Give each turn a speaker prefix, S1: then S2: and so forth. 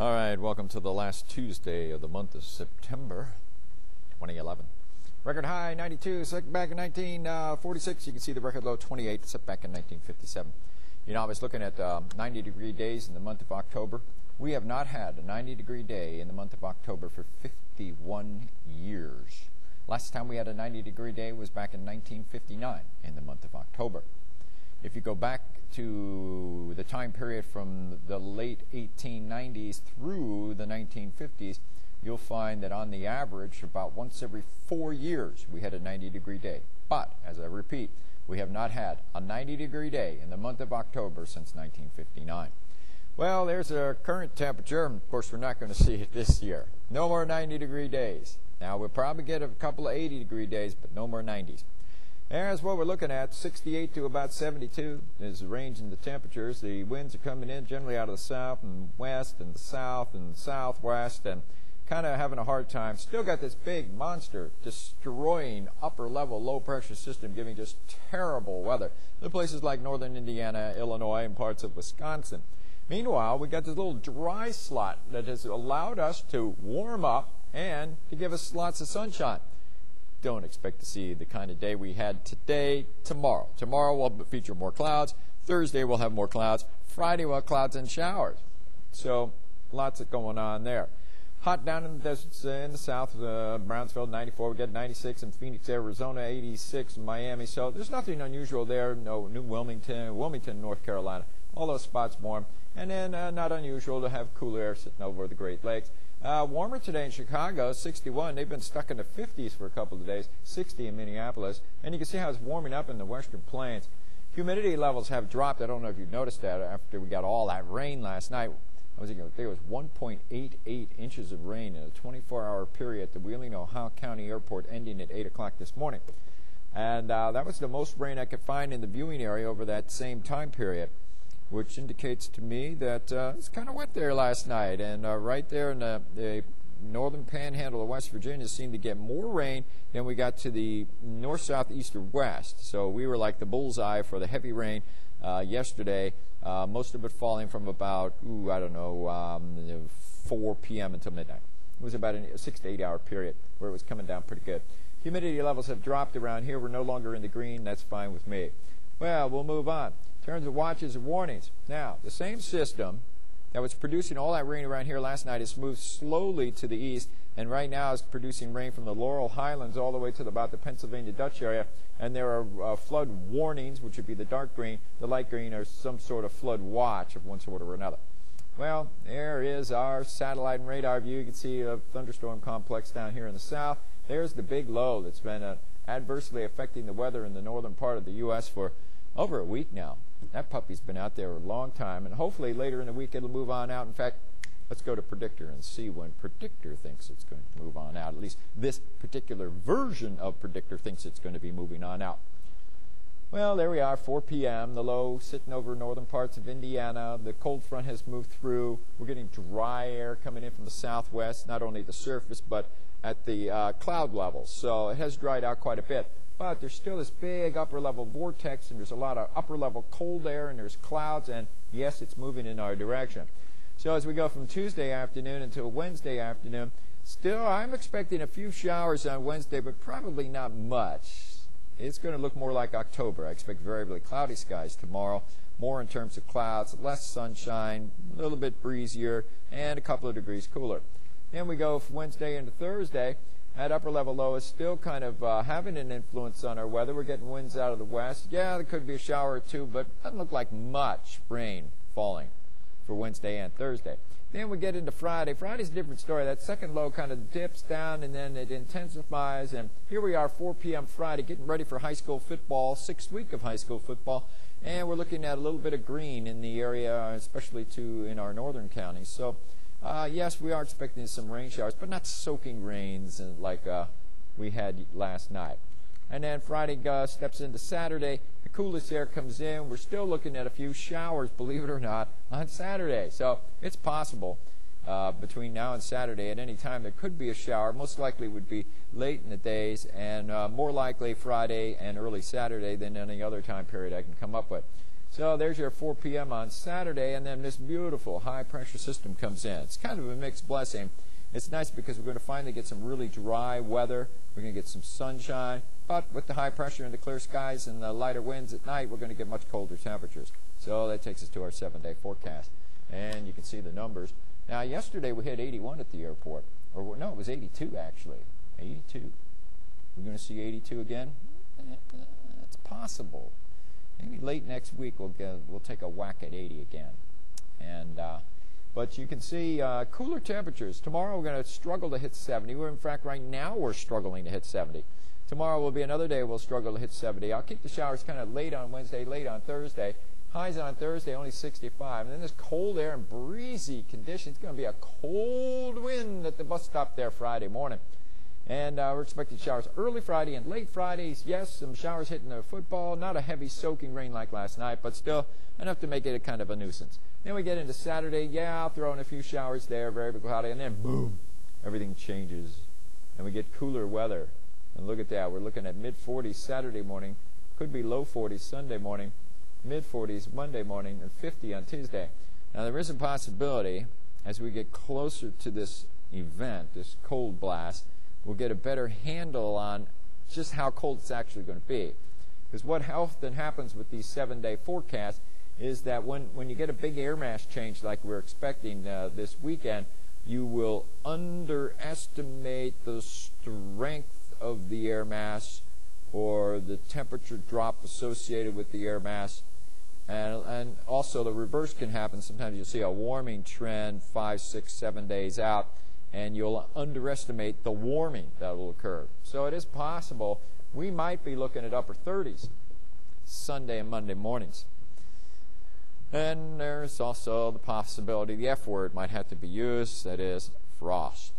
S1: All right, welcome to the last Tuesday of the month of September 2011. Record high 92, set back in 1946. You can see the record low 28, set back in 1957. You know, I was looking at 90-degree days in the month of October. We have not had a 90-degree day in the month of October for 51 years. Last time we had a 90-degree day was back in 1959 in the month of October. If you go back to the time period from the late 1890s through the 1950s, you'll find that on the average, about once every 4 years, we had a 90-degree day. But, as I repeat, we have not had a 90-degree day in the month of October since 1959. Well, there's our current temperature. Of course, we're not going to see it this year. No more 90-degree days. Now, we'll probably get a couple of 80-degree days, but no more 90s. There's what we're looking at, 68 to about 72 is the range in the temperatures. The winds are coming in generally out of the south and west and the south and southwest, and kind of having a hard time. Still got this big monster destroying upper level low pressure system giving just terrible weather in places like northern Indiana, Illinois, and parts of Wisconsin. Meanwhile, we got this little dry slot that has allowed us to warm up and to give us lots of sunshine. Don't expect to see the kind of day we had today, tomorrow. Tomorrow will feature more clouds. Thursday we'll have more clouds. Friday we'll have clouds and showers. So lots of going on there. Hot down in the deserts in the south, Brownsville 94. We got 96 in Phoenix, Arizona, 86 in Miami. So there's nothing unusual there. No New Wilmington, North Carolina. All those spots warm. And then not unusual to have cool air sitting over the Great Lakes. Warmer today in Chicago, 61. They've been stuck in the 50s for a couple of days, 60 in Minneapolis. And you can see how it's warming up in the western plains. Humidity levels have dropped. I don't know if you noticed that after we got all that rain last night. I was thinking there was 1.88 inches of rain in a 24-hour period at the Wheeling, Ohio County Airport ending at 8 o'clock this morning. And that was the most rain I could find in the viewing area over that same time period, which indicates to me that it's kind of wet there last night. And right there in the northern panhandle of West Virginia seemed to get more rain than we got to the north, south, east, or west. So we were like the bullseye for the heavy rain yesterday, most of it falling from about, 4 p.m. until midnight. It was about a 6 to 8 hour period where it was coming down pretty good. Humidity levels have dropped around here. We're no longer in the green. That's fine with me. Well, we'll move on. In terms of watches and warnings, now, the same system that was producing all that rain around here last night has moved slowly to the east, and right now is producing rain from the Laurel Highlands all the way to about the Pennsylvania Dutch area, and there are flood warnings, which would be the dark green, the light green, or some sort of flood watch of one sort or another. Well, there is our satellite and radar view. You can see a thunderstorm complex down here in the south. There's the big low that's been adversely affecting the weather in the northern part of the U.S. for over a week now. That puppy's been out there a long time, and hopefully later in the week it'll move on out. In fact, let's go to Predictor and see when Predictor thinks it's going to move on out. At least this particular version of Predictor thinks it's going to be moving on out. Well, there we are, 4 p.m. The low sitting over northern parts of Indiana. The cold front has moved through. We're getting dry air coming in from the southwest, not only the surface, but at the cloud levels. So it has dried out quite a bit. But there's still this big upper-level vortex, and there's a lot of upper-level cold air, and there's clouds, and yes, it's moving in our direction. So as we go from Tuesday afternoon until Wednesday afternoon, still I'm expecting a few showers on Wednesday, but probably not much. It's going to look more like October. I expect variably cloudy skies tomorrow, more in terms of clouds, less sunshine, a little bit breezier, and a couple of degrees cooler. Then we go from Wednesday into Thursday. That upper level low is still kind of having an influence on our weather. We're getting winds out of the west. Yeah, there could be a shower or two, but it doesn't look like much rain falling for Wednesday and Thursday. Then we get into Friday. Friday's a different story. That second low kind of dips down, and then it intensifies. And here we are, 4 p.m. Friday, getting ready for high school football, 6th week of high school football. And we're looking at a little bit of green in the area, especially in our northern counties. So, yes, we are expecting some rain showers, but not soaking rains like we had last night. And then Friday steps into Saturday. The coolest air comes in. We're still looking at a few showers, believe it or not, on Saturday. So it's possible between now and Saturday at any time there could be a shower. Most likely would be late in the days, and more likely Friday and early Saturday than any other time period I can come up with. So there's your 4 p.m. on Saturday, and then this beautiful high-pressure system comes in. It's kind of a mixed blessing. It's nice because we're going to finally get some really dry weather. We're going to get some sunshine, but with the high pressure and the clear skies and the lighter winds at night, we're going to get much colder temperatures. So that takes us to our 7-day forecast, and you can see the numbers. Now, yesterday we hit 81 at the airport. Or no, it was 82 actually. 82. We're going to see 82 again? It's possible. Maybe late next week we'll take a whack at 80 again. And but you can see cooler temperatures. Tomorrow we're going to struggle to hit 70. In fact, right now we're struggling to hit 70. Tomorrow will be another day we'll struggle to hit 70. I'll keep the showers kind of late on Wednesday, late on Thursday. Highs on Thursday only 65. And then this cold air and breezy conditions. It's going to be a cold wind at the bus stop there Friday morning. And we're expecting showers early Friday and late Fridays. Yes, some showers hitting the football. Not a heavy soaking rain like last night, but still enough to make it a kind of a nuisance. Then we get into Saturday. Yeah, I'll throw in a few showers there, very cloudy, and then boom, everything changes. And we get cooler weather. And look at that. We're looking at mid-40s Saturday morning. Could be low 40s Sunday morning. Mid-40s Monday morning, and 50 on Tuesday. Now, there is a possibility, as we get closer to this event, this cold blast, we'll get a better handle on just how cold it's actually going to be. Because what often happens with these 7-day forecasts is that when you get a big air mass change like we're expecting this weekend, you will underestimate the strength of the air mass or the temperature drop associated with the air mass. And also the reverse can happen. Sometimes you'll see a warming trend 5, 6, 7 days out, and you'll underestimate the warming that will occur. So it is possible we might be looking at upper 30s Sunday and Monday mornings. And there's also the possibility the F word might have to be used, that is, frost.